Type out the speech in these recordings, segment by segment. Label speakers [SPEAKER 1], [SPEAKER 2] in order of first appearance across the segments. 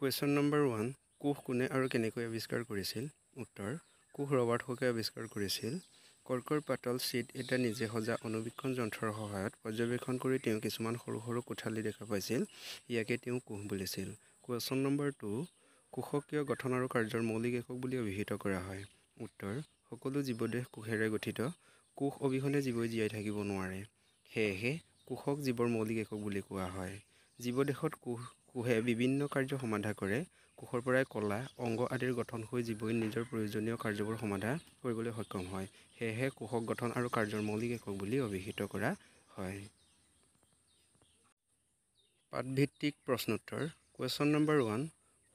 [SPEAKER 1] Question number 1 কোষ কোনে আৰু কেনেকৈ আৱিষ্কাৰ কৰিছিল? উত্তৰ কোষ ৰবাৰ্ট হুকে আৱিষ্কাৰ কৰিছিল। কৰ্কৰ পাতল চিট এটা নিজে সজা অনুবীক্ষণ যন্ত্ৰৰ সহায়ত পৰ্যবেক্ষণ কৰি তেওঁ কিছুমান সৰু সৰু কোঠালি দেখা পাইছিল। ইয়াকে তেওঁ কোষ বুলিছিল। কুৱেশ্যন নম্বৰ 2 কোষক কিয় গঠন আৰু কাৰ্যৰ মৌলিক একক বুলি অভিহিত কৰা হয়? উত্তৰ সকলো জীৱদেহ কোষেৰে গঠিত। কোষ অবিহনে জীৱই জীয়াই থাকিব নোৱাৰে। সেয়েহে কোষক জীৱৰ মৌলিক একক বুলি কোৱা হয়। জীৱদেহত কোষে বিভিন্ন কাৰ্য সমাধা কৰে। কোষৰ পৰাই কলা, অংগ আদিৰ গঠন হৈ জীৱই নিজৰ প্ৰয়োজনীয় কাৰ্যবোৰ সমাধা কৰিবলৈ সক্ষম হয়। সেয়েহে কোষক গঠন আৰু কাৰ্যৰ মৌলিক একক বুলি অভিহিত কৰা হয়। পাঠভিত্তিক প্ৰশ্নোত্তৰ। কুৱেশ্যন নম্বৰ 1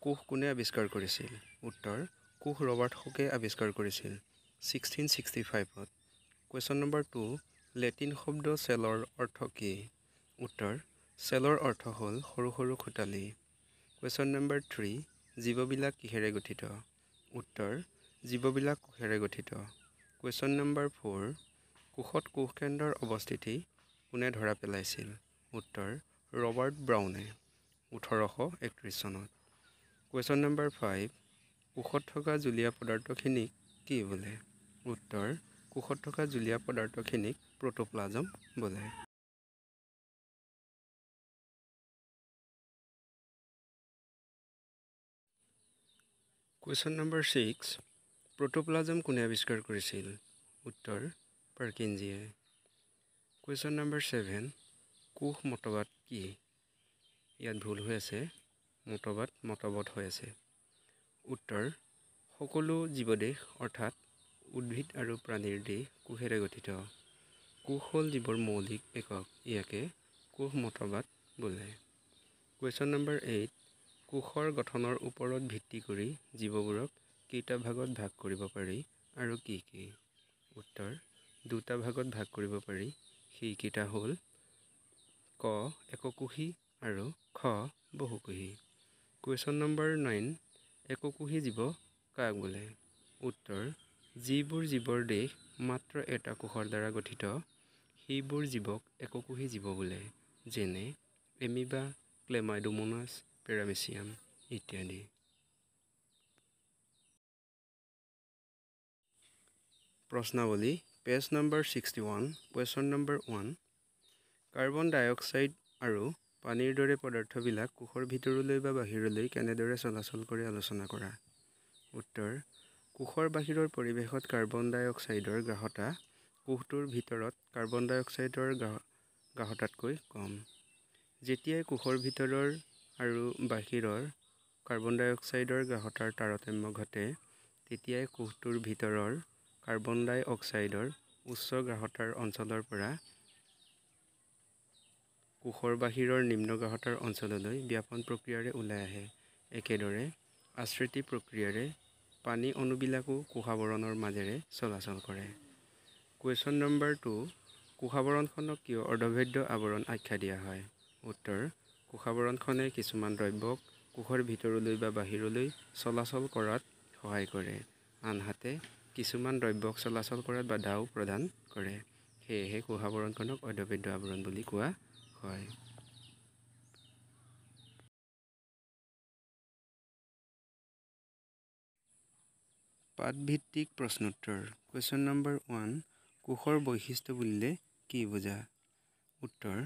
[SPEAKER 1] কোষ কোনে আৱিষ্কাৰ কৰিছিল? উত্তৰ কোষ ৰবাৰ্ট হুকে আৱিষ্কাৰ কৰিছিল 1665ত। কুৱেশ্যন নম্বৰ 2 লেটিন শব্দ চেলৰ অৰ্থ কি? উত্তৰ চেলৰ অৰ্থ হ'ল সৰু সৰু খোটালি। কুৱেশ্যন নম্বৰ 3 জীৱবিলাক কিহেৰে গঠিত? উত্তৰ জীৱবিলাক কোষেৰে গঠিত। কুৱেশ্যন নম্বৰ 4 কোষত কোষকেন্দ্ৰৰ অৱস্থিতি কোনে ধৰা পেলাইছিল? উত্তৰ ৰবাৰ্ট ব্ৰাউনে 1831 চনত। কুৱেশ্যন নম্বৰ 5 কোষত থকা জুলীয়া পদাৰ্থখিনিক কি বোলে? উত্তৰ কোষত থকা জুলীয়া পদাৰ্থখিনিক প্ৰ'টোপ্লাজম বোলে। কুৱেশ্যন নম্বৰ 6 প্ৰ'টোপ্লাজম কোনে আৱিষ্কাৰ কৰিছিল? উত্তৰ পাৰ্কিনছীয়ে। কুৱেশ্যন নম্বৰ 7 কোষ মতবাদ কি? ইয়াত ভুল হৈ আছে, মতবত হৈ আছে। উত্তৰ সকলো জীৱদেহ অৰ্থাৎ উদ্ভিদ আৰু প্ৰাণীৰ দেহ কোষেৰে গঠিত। কোষ হ'ল জীৱৰ মৌলিক একক। ইয়াকে কোষ মতবাদ বোলে। কুৱেশ্যন নম্বৰ 8 কোষৰ গঠনৰ ওপৰত ভিত্তি কৰি জীৱবোৰক কেইটা ভাগত ভাগ কৰিব পাৰি আৰু কি কি? উত্তৰ দুটা ভাগত ভাগ কৰিব পাৰি। সেইকেইটা হ'ল ক এককোষী আৰু খ বহুকোষী। কুৱেশ্যন নম্বৰ 9 এককোষী জীৱ কাক বোলে? উত্তৰ যিবোৰ জীৱৰ দেহ মাত্ৰ এটা কোষৰ দ্বাৰা গঠিত সেইবোৰ জীৱক এককোষী জীৱ বোলে। যেনে এমিবা, ক্লেমাইডোমোনাছ, পেৰামেচিয়াম ইত্যাদি। প্ৰশ্নাৱলী page number 61 question number 1 carbon ডাই অক্সাইড আৰু পানীৰ দৰে পদাৰ্থবিলাক কোষৰ ভিতৰলৈ বা বাহিৰলৈ কেনেদৰে চলাচল কৰে আলোচনা কৰা। উত্তৰ কোষৰ বাহিৰৰ পৰিৱেশত কাৰ্বন ডাই অক্সাইডৰ গ্ৰাহতা কোষটোৰ ভিতৰত কাৰ্বন ডাই অক্সাইডৰ গ্ৰাহতাতকৈ কম। যেতিয়াই কোষৰ ভিতৰৰ আৰু বাহিৰৰ কাৰ্বন ডাই অক্সাইডৰ গ্ৰাহতাৰ তাৰতম্য ঘটে তেতিয়াই কোষটোৰ ভিতৰৰ কাৰ্বন ডাই অক্সাইডৰ উচ্চ গ্ৰাহতাৰ অঞ্চলৰ পৰা কোষৰ বাহিৰৰ নিম্ন গ্ৰাহতাৰ অঞ্চললৈ ব্যাপন প্ৰক্ৰিয়াৰে ওলাই আহে। একেদৰে আশ্ৰিতি প্ৰক্ৰিয়াৰে পানী অণুবিলাকো কোষাৱৰণৰ মাজেৰে চলাচল কৰে। কুৱেশ্যন নম্বৰ 2 কোষাৱৰণখনক কিয় অৰ্ধভেদ্য আৱৰণ আখ্যা দিয়া হয়? উত্তৰ কোষাৱৰণখনে কিছুমান দ্ৰব্যক কোষৰ ভিতৰলৈ বা বাহিৰলৈ চলাচল কৰাত সহায় কৰে, আনহাতে কিছুমান দ্ৰব্যক চলাচল কৰাত বাধাও প্ৰদান কৰে। সেয়েহে কোষাৱৰণখনক অৰ্ধভেদ্য আৱৰণ বুলি কোৱা হয়। পাঠভিত্তিক প্ৰশ্নোত্তৰ। কুৱেশ্যন নম্বৰ 1 কোষৰ বৈশিষ্ট্য বুলিলে কি বুজা? উত্তৰ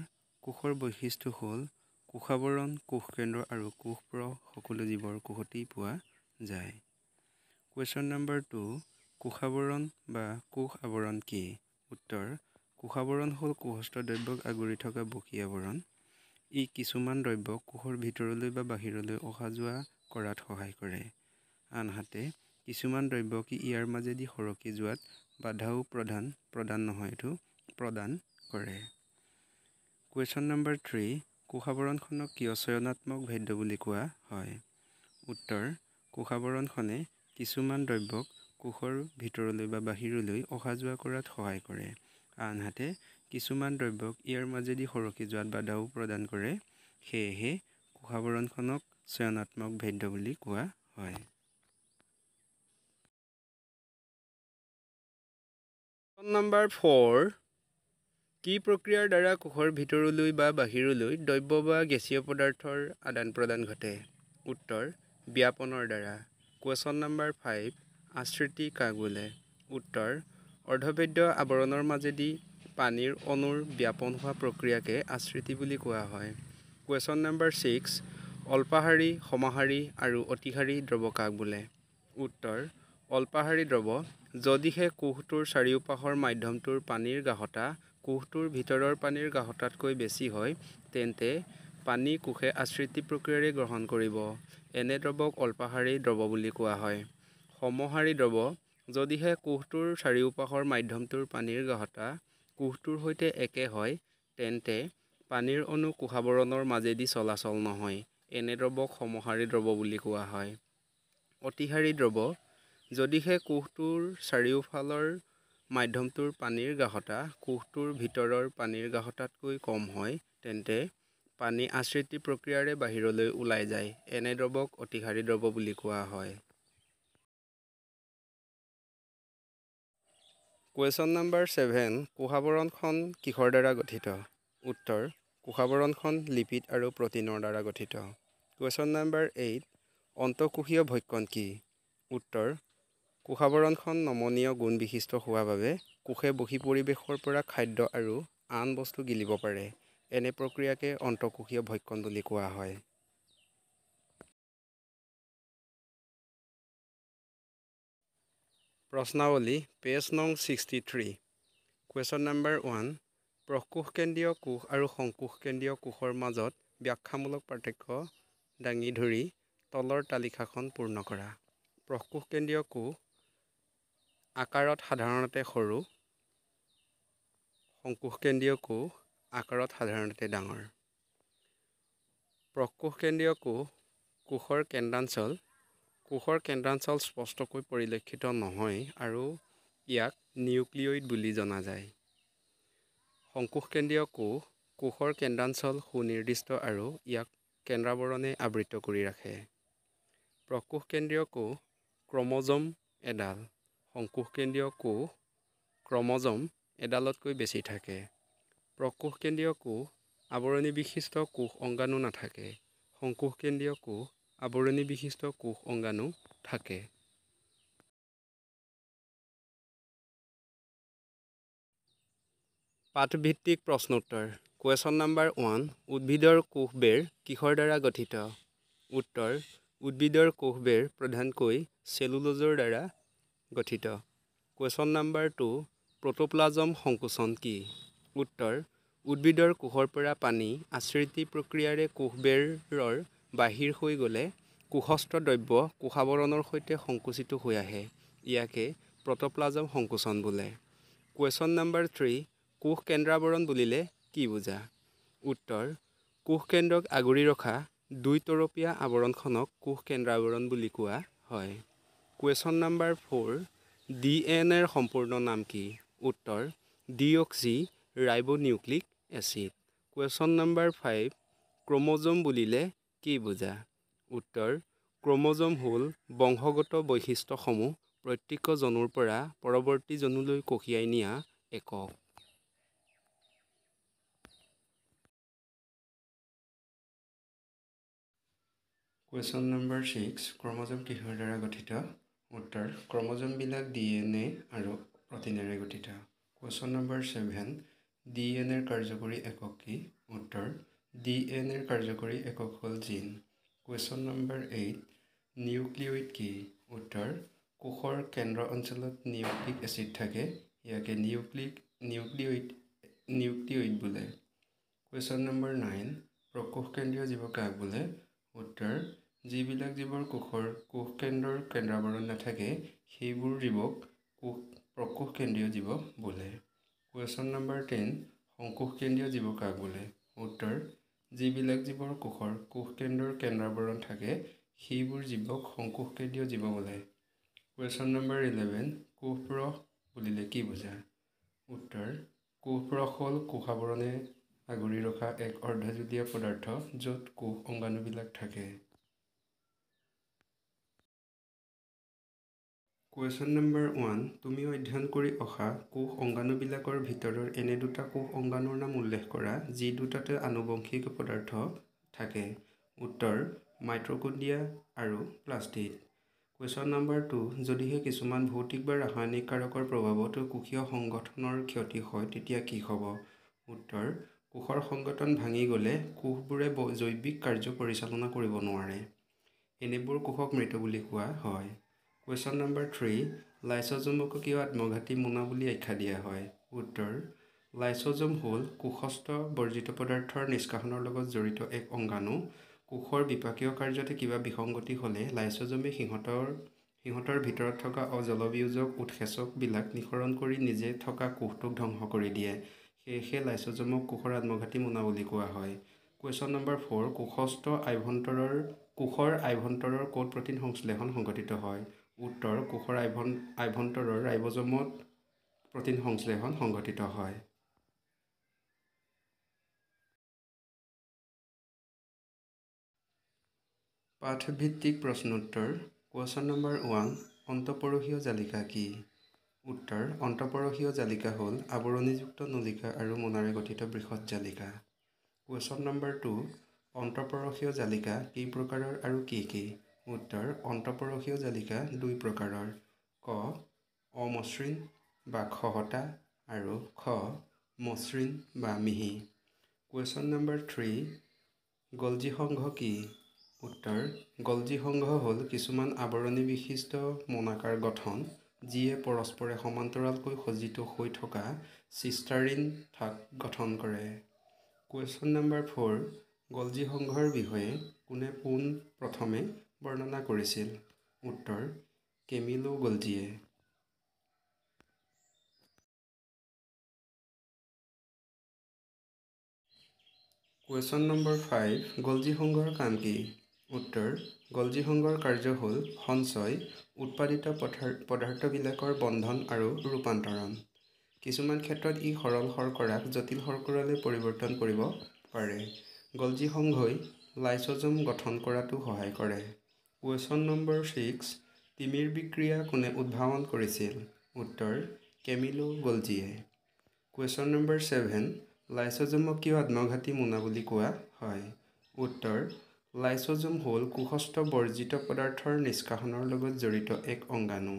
[SPEAKER 1] কোষৰ বৈশিষ্ট্য হ'ল কোষাৱৰণ, কোষকেন্দ্ৰ আৰু কোষপূৰক সকলো জীৱৰ কোষতেই পোৱা যায়। কুৱেশ্যন নম্বৰ 2 কোষাৱৰণ বা কোষ আৱৰণ কি? উত্তৰ কোষাৱৰণ হ'ল কোষস্থ দ্ৰব্যক আগুৰি থকা বসী আৱৰণ। ই কিছুমান দ্ৰব্যক কোষৰ ভিতৰলৈ বা বাহিৰলৈ অহা যোৱা কৰাত সহায় কৰে, আনহাতে কিছুমান দ্ৰব্যক ইয়াৰ মাজেদি সৰকি যোৱাত বাধাও প্ৰদান কৰে। কুৱেশ্যন নম্বৰ 3 কোষাৱৰণখনক কিয় চয়নাত্মক ভেদ্য বুলি কোৱা হয়? উত্তৰ কোষাৱৰণখনে কিছুমান দ্ৰব্যক কোষৰ ভিতৰলৈ বা বাহিৰলৈ অহা যোৱা কৰাত সহায় কৰে, আনহাতে কিছুমান দ্ৰব্যক ইয়াৰ মাজেদি সৰকি যোৱাত বাধাও প্ৰদান কৰে। সেয়েহে কোষাৱৰণখনক চয়নাত্মক ভেদ্য বুলি কোৱা হয়। নম্বৰ 4 কি প্ৰক্ৰিয়াৰ দ্বাৰা কোষৰ ভিতৰলৈ বা বাহিৰলৈ দ্ৰব্য বা গেছীয় পদাৰ্থৰ আদান প্ৰদান ঘটে? উত্তৰ ব্যাপনৰ দ্বাৰা। কুৱেশ্যন নম্বৰ 5 আশ্ৰিতি কাক বোলে? উত্তৰ অৰ্ধবেদ্য আৱৰণৰ মাজেদি পানীৰ অণুৰ ব্যাপন হোৱা প্ৰক্ৰিয়াকে আশ্ৰিতি বুলি কোৱা হয়। কুৱেশ্যন নম্বৰ 6 অল্পাহাৰী, সমাহাৰী আৰু অতিহাৰী দ্ৰৱ কাক বোলে? উত্তৰ অল্পাহাৰী দ্ৰৱ যদিহে কোষটোৰ চাৰিওপাশৰ মাধ্যমটোৰ পানীৰ গাঢ়তা কোষটোৰ ভিতৰৰ পানীৰ গাঢ়তাতকৈ বেছি হয় তেন্তে পানী কোষে আশ্ৰিতি প্ৰক্ৰিয়াৰে গ্ৰহণ কৰিব। এনে দ্ৰৱক অল্পাহাৰী দ্ৰৱ বুলি কোৱা হয়। সমহাৰী দ্ৰৱ যদিহে কোষটোৰ চাৰিওপাশৰ মাধ্যমটোৰ পানীৰ গাঢ়তা কোষটোৰ সৈতে একে হয় তেন্তে পানীৰ অণু কোষাৱৰণৰ মাজেদি চলাচল নহয়। এনে দ্ৰৱক সমহাৰী দ্ৰৱ বুলি কোৱা হয়। অতিহাৰী দ্ৰৱ যদিহে কোষটোৰ চাৰিওফালৰ মাধ্যমটোৰ পানীৰ গাঢ়তা কোষটোৰ ভিতৰৰ পানীৰ গাঢ়তাতকৈ কম হয় তেন্তে পানী আশ্ৰিতি প্ৰক্ৰিয়াৰে বাহিৰলৈ ওলাই যায়। এনে দ্ৰৱক অতিহাৰী দ্ৰৱ বুলি কোৱা হয়। কুৱেশ্যন নম্বৰ 7 কোষাৱৰণখন কিহৰ দ্বাৰা গঠিত? উত্তৰ কোষাৱৰণখন লিপিড আৰু প্ৰটিনৰ দ্বাৰা গঠিত। কুৱেশ্যন নম্বৰ 8 অন্তঃকোষীয় ভক্ষণ কি? উত্তৰ কোষাৱৰণখন নমনীয় গুণ বিশিষ্ট হোৱা বাবে কোষে বহি পৰিৱেশৰ পৰা খাদ্য আৰু আন বস্তু গিলিব পাৰে। এনে প্ৰক্ৰিয়াকে অন্তঃকোষীয় ভক্ষণ বুলি কোৱা হয়। প্ৰশ্নাৱলী পেজ নং 63 কুৱেশ্যন নম্বৰ 1 প্ৰকোষকেন্দ্ৰীয় কোষ আৰু সংকোষকেন্দ্ৰীয় কোষৰ মাজত ব্যাখ্যামূলক পাৰ্থক্য দাঙি ধৰি তলৰ তালিকাখন পূৰ্ণ কৰা। প্ৰকোষকেন্দ্ৰীয় কোষ আকাৰত সাধাৰণতে সৰু, সংকোষকেন্দ্ৰীয় কোষ আকাৰত সাধাৰণতে ডাঙৰ। প্ৰকোষকেন্দ্ৰীয় কোষ কোষৰ কেন্দ্ৰাঞ্চল স্পষ্টকৈ পৰিলক্ষিত নহয় আৰু ইয়াক নিউক্লিয়ইড বুলি জনা যায়। সংকোষকেন্দ্ৰীয় কোষ কোষৰ কেন্দ্ৰাঞ্চল সুনিৰ্দিষ্ট আৰু ইয়াক কেন্দ্ৰাৱৰণে আবৃত কৰি ৰাখে। প্ৰকোষকেন্দ্ৰীয় কোষ ক্ৰম'জম এডাল, সংকোষকেন্দ্ৰীয় কোষ ক্ৰম'জম এডালতকৈ বেছি থাকে। প্ৰকোষকেন্দ্ৰীয় কোষ আৱৰণী বিশিষ্ট কোষ অংগাণু নাথাকে। সংকোষকেন্দ্ৰীয় কোষ আৱৰণী বিশিষ্ট কোষ অংগাণু থাকে। পাঠভিত্তিক প্ৰশ্নোত্তৰ। কুৱেশ্যন নম্বৰ 1 উদ্ভিদৰ কোষবেৰ কিহৰ দ্বাৰা গঠিত? উত্তৰ উদ্ভিদৰ কোষবেৰ প্ৰধানকৈ চেলুলোজৰ দ্বাৰা গঠিত। কুৱেশ্যন নম্বৰ 2 প্ৰটোপ্লাজম সংকোচন কি? উত্তৰ উদ্ভিদৰ কোষৰ পৰা পানী আশ্ৰিতি প্ৰক্ৰিয়াৰে কোষবেৰৰ বাহিৰ হৈ গ'লে কোষস্থ দ্ৰব্য কোষাৱৰণৰ সৈতে সংকুচিত হৈ আহে। ইয়াকে প্ৰটোপ্লাজম সংকোচন বোলে। কুৱেশ্যন নম্বৰ 3 কোষ কেন্দ্ৰাৱৰণ বুলিলে কি বুজা? উত্তৰ কোষ কেন্দ্ৰক আগুৰি ৰখা দুইতৰপীয়া আৱৰণখনক কোষ কেন্দ্ৰাৱৰণ বুলি কোৱা হয়। কুৱেশ্যন নম্বৰ 4 DNA ৰ সম্পূৰ্ণ নাম কি? উত্তৰ deoxyribonucleic acid. Question number 5 chromosome বুলিলে কি বুজা? উত্তৰ ক্ৰম'জম হ'ল বংশগত বৈশিষ্ট্যসমূহ প্ৰত্যেক জনুৰ পৰা পৰৱৰ্তী জনুলৈ কঢ়িয়াই নিয়া একক। কুৱেশ্যন নম্বৰ 6 ক্ৰম'জম কিহৰ দ্বাৰা গঠিত? উত্তৰ ক্ৰম'জমবিলাক DNA আৰু প্ৰটিনেৰে গঠিত। কুৱেশ্যন নম্বৰ 7 DNA ৰ কাৰ্যকৰী একক কি? উত্তৰ DNA ৰ কাৰ্যকৰী একক হ'ল জিন। কুৱেশ্যন নম্বৰ 8 নিউক্লিয়ইড কি? উত্তৰ কোষৰ কেন্দ্ৰ অঞ্চলত নিউক্লিক এচিড থাকে। ইয়াকে নিউক্লিয়ইড বোলে। কুৱেশ্যন নম্বৰ 9 প্ৰকোষকেন্দ্ৰীয় জীৱ কাক বোলে? উত্তৰ যিবিলাক জীৱৰ কোষৰ কোষকেন্দ্ৰৰ কেন্দ্ৰাৱৰণ নাথাকে সেইবোৰ জীৱক প্ৰকোষকেন্দ্ৰীয় জীৱ বোলে। কুৱেশ্যন নম্বৰ 10 সংকোষকেন্দ্ৰীয় জীৱ কাক বোলে? উত্তৰ যিবিলাক জীৱৰ কোষৰ কোষকেন্দ্ৰৰ কেন্দ্ৰাৱৰণ থাকে সেইবোৰ জীৱক সংকোষকেন্দ্ৰীয় জীৱ বোলে। কুৱেশ্যন নম্বৰ 11 কোষৰস বুলিলে কি বুজা? উত্তৰ কোষৰস হ'ল কোষাৱৰণে আগুৰি ৰখা এক অৰ্ধজলীয়া পদাৰ্থ য'ত কোষ অংগাণুবিলাক থাকে। কুৱেশ্যন নম্বৰ 1 তুমি অধ্যয়ন কৰি অহা কোষ অংগাণুবিলাকৰ ভিতৰৰ এনে দুটা কোষ অংগাণুৰ নাম উল্লেখ কৰা যি দুটাতে আনুবংশিক পদাৰ্থ থাকে। উত্তৰ মাইট্ৰকণ্ড্ৰিয়া আৰু প্লাষ্টিড। কুৱেশ্যন নম্বৰ 2, যদিহে কিছুমান ভৌতিক বা ৰাসায়নিক কাৰকৰ প্ৰভাৱত কোষীয় সংগঠনৰ ক্ষতি হয় তেতিয়া কি হ'ব? উত্তৰ, কোষৰ সংগঠন ভাঙি গ'লে কোষবোৰে জৈৱিক কাৰ্য পৰিচালনা কৰিব নোৱাৰে। এনেবোৰ কোষক মৃত বুলি কোৱা হয়। কুৱেশ্যন নম্বৰ 3, লাইচ'জমক কিয় আত্মঘাতী মোনা বুলি আখ্যা দিয়া হয়? উত্তৰ, লাইচ'জম হ'ল কোষস্থ বৰ্জিত পদাৰ্থৰ নিষ্কাশনৰ লগত জড়িত এক অংগাণু। কোষৰ বিপাকীয় কাৰ্যতে কিবা বিসংগতি হ'লে লাইচ'জমে সিহঁতৰ ভিতৰত থকা জলবিয়োজক উৎসেচকবিলাক নিঃসৰণ কৰি নিজে থকা কোষটোক ধ্বংস কৰি দিয়ে। সেয়েহে লাইচ'জমক কোষৰ আত্মঘাতী মোনা বুলি কোৱা হয়। কুৱেশ্যন নম্বৰ 4, কোষৰ আভ্যন্তৰৰ ক'ত প্ৰ'টিন সংশ্লেষণ সংঘটিত হয়? উত্তৰ, কোষৰ আভ্যন্তৰৰ ৰাইব'জমত প্ৰ'টিন সংশ্লেষণ সংঘটিত হয়। পাঠভিত্তিক প্ৰশ্নোত্তৰ। কুৱেশ্যন নম্বৰ 1, অন্তঃপৰশীয় জালিকা কি? উত্তৰ, অন্তঃপৰশীয় জালিকা হ'ল আৱৰণীযুক্ত নলিকা আৰু মোনাৰে গঠিত বৃহৎ জালিকা। কুৱেশ্যন নম্বৰ 2, অন্তঃপৰশীয় জালিকা কেই প্ৰকাৰৰ আৰু কি কি? উত্তৰ, অন্তঃপৰশীয় জালিকা 2 প্ৰকাৰৰ। ক, অমসৃণ বা খহটা আৰু খ, মসৃণ বা মিহি। কুৱেশ্যন নম্বৰ 3, গলজি সংঘ কি? উত্তৰ, গলজি সংঘ হ'ল কিছুমান আৱৰণী বিশিষ্ট মোনাকাৰ গঠন যিয়ে পৰস্পৰে সমান্তৰালকৈ সজ্জিত হৈ থকা চিষ্টাৰিন থাক গঠন কৰে। কুৱেশ্যন নম্বৰ 4, গলজি সংঘৰ বিষয়ে কোনে পোন প্ৰথমে বৰ্ণনা কৰিছিল? উত্তৰ, কেমিলো গলজিয়ে। কুৱেশ্যন নম্বৰ 5, গলজি সংঘৰ কাম কি? উত্তৰ, গলজি সংঘৰ কাৰ্য হ'ল সঞ্চয়, উৎপাদিত পদাৰ্থবিলাকৰ বন্ধন আৰু ৰূপান্তৰণ। কিছুমান ক্ষেত্ৰত ই সৰল শৰ্কৰাক জটিল শৰ্কৰালৈ পৰিৱৰ্তন কৰিব পাৰে। গলজি সংঘই লাইচ'জম গঠন কৰাতো সহায় কৰে। কুৱেশ্যন নম্বৰ 6, তিমিৰ বিক্ৰিয়া কোনে উদ্ভাৱন কৰিছিল? উত্তৰ, কেমিলো গলজিয়ে। কুৱেশ্যন নম্বৰ 7, লাইচ'জমক কিয় আত্মঘাতী মোনা বুলি কোৱা হয়? উত্তৰ, লাইচ'জম হ'ল কোষস্থ বৰ্জিত পদাৰ্থৰ নিষ্কাশনৰ লগত জড়িত এক অংগাণু।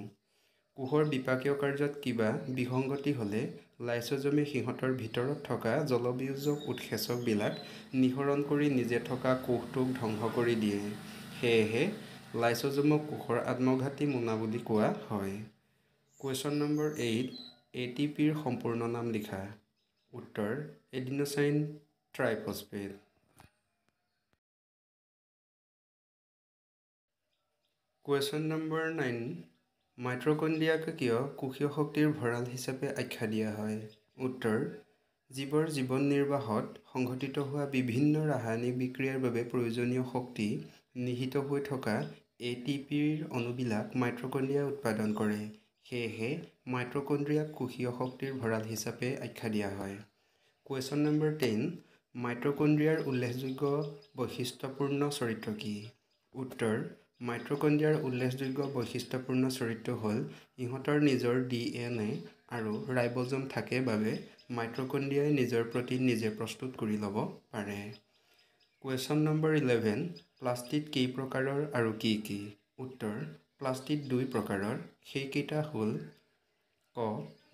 [SPEAKER 1] কোষৰ বিপাকীয় কাৰ্যত কিবা বিসংগতি হ'লে লাইচ'জমে সিহঁতৰ ভিতৰত থকা জলবিয়োজক উৎসেচকবিলাক নিঃসৰণ কৰি নিজে থকা কোষটোক ধ্বংস কৰি দিয়ে। সেয়েহে লাইচ'জমক কোষৰ আত্মঘাতী মোনা বুলি কোৱা হয়। কুৱেশ্যন নম্বৰ 8, ATPৰ সম্পূৰ্ণ নাম লিখা। উত্তৰ, এডিনোচাইন ট্ৰাইফচফেট। কুৱেশ্যন নম্বৰ 9, মাইট্ৰকণ্ড্ৰিয়াক কিয় কোষীয় শক্তিৰ ভঁৰাল হিচাপে আখ্যা দিয়া হয়? উত্তৰ, জীৱৰ জীৱন নিৰ্বাহত সংঘটিত হোৱা বিভিন্ন ৰাসায়নিক বিক্ৰিয়াৰ বাবে প্ৰয়োজনীয় শক্তি নিহিত হৈ থকা ATPৰ অণুবিলাক মাইট্ৰকণ্ড্ৰিয়াই উৎপাদন কৰে। সেয়েহে মাইট্ৰকণ্ড্ৰিয়াক কোষীয় শক্তিৰ ভঁৰাল হিচাপে আখ্যা দিয়া হয়। কুৱেশ্যন নম্বৰ 10, মাইট্ৰকণ্ড্ৰিয়াৰ উল্লেখযোগ্য বৈশিষ্ট্যপূৰ্ণ চৰিত্ৰ কি? উত্তৰ, মাইট্ৰকণ্ড্ৰিয়াৰ উল্লেখযোগ্য বৈশিষ্ট্যপূৰ্ণ চৰিত্ৰ হ'ল ইহঁতৰ নিজৰ DNA আৰু ৰাইব'জম থাকে বাবে মাইট্ৰকণ্ড্ৰিয়াই নিজৰ প্ৰ'টিন নিজে প্ৰস্তুত কৰি ল'ব পাৰে। কুৱেশ্যন নম্বৰ 11, প্লাষ্টিড কেই প্ৰকাৰৰ আৰু কি কি? উত্তৰ, প্লাষ্টিড 2 প্ৰকাৰৰ। সেইকেইটা হ'ল ক,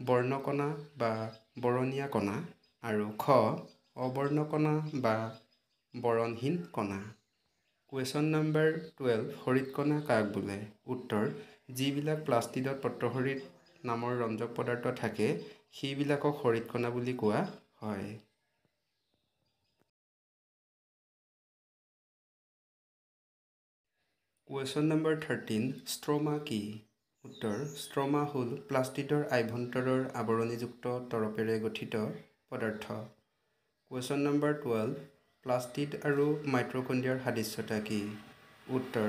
[SPEAKER 1] বৰ্ণকণা বা বৰণীয়া কণা আৰু খ, অবৰ্ণকণা বা বৰণহীন কণা। কুৱেশ্যন নম্বৰ 12, হৰিৎকণা কাক বোলে? উত্তৰ, যিবিলাক প্লাষ্টিডত পত্ৰহৰিৎ নামৰ ৰঞ্জক পদাৰ্থ থাকে সেইবিলাকক হৰিৎকণা বুলি কোৱা হয়। কুৱেশ্যন নম্বৰ 13, ষ্ট্ৰমা কি? উত্তৰ, ষ্ট্ৰমা হ'ল প্লাষ্টিডৰ আভ্যন্তৰৰ আৱৰণীযুক্ত তৰপেৰে গঠিত পদাৰ্থ। কুৱেশ্যন নম্বৰ 12, প্লাষ্টিড আৰু মাইট্ৰকণ্ড্ৰিয়াৰ সাদৃশ্যতা কি? উত্তৰ,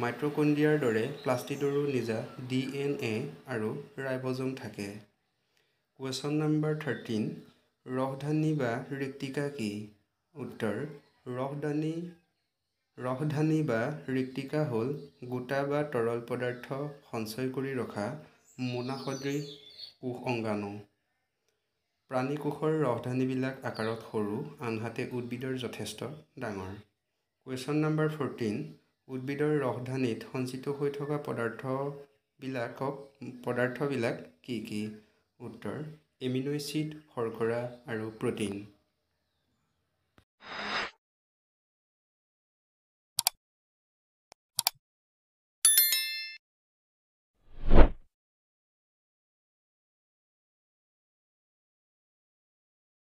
[SPEAKER 1] মাইট্ৰকণ্ড্ৰিয়াৰ দৰে প্লাষ্টিডৰো নিজা DNA আৰু ৰাইব'জম থাকে। কুৱেশ্যন নম্বৰ 13, ৰসধানী বা ৰিক্তিকা কি? উত্তৰ, ৰসধানী বা ৰিক্তিকা হ'ল গোটা বা তৰল পদাৰ্থ সঞ্চয় কৰি ৰখা মোনা সদৃশ কোষ অংগাণু। প্ৰাণী কোষৰ ৰসধানীবিলাক আকাৰত সৰু, আনহাতে উদ্ভিদৰ যথেষ্ট ডাঙৰ। কুৱেশ্যন নম্বৰ 14 উদ্ভিদৰ ৰসধানীত সঞ্চিত হৈ থকা পদাৰ্থবিলাক কি কি? উত্তৰ এমিনো এচিড, শৰ্কৰা আৰু প্ৰ'টিন।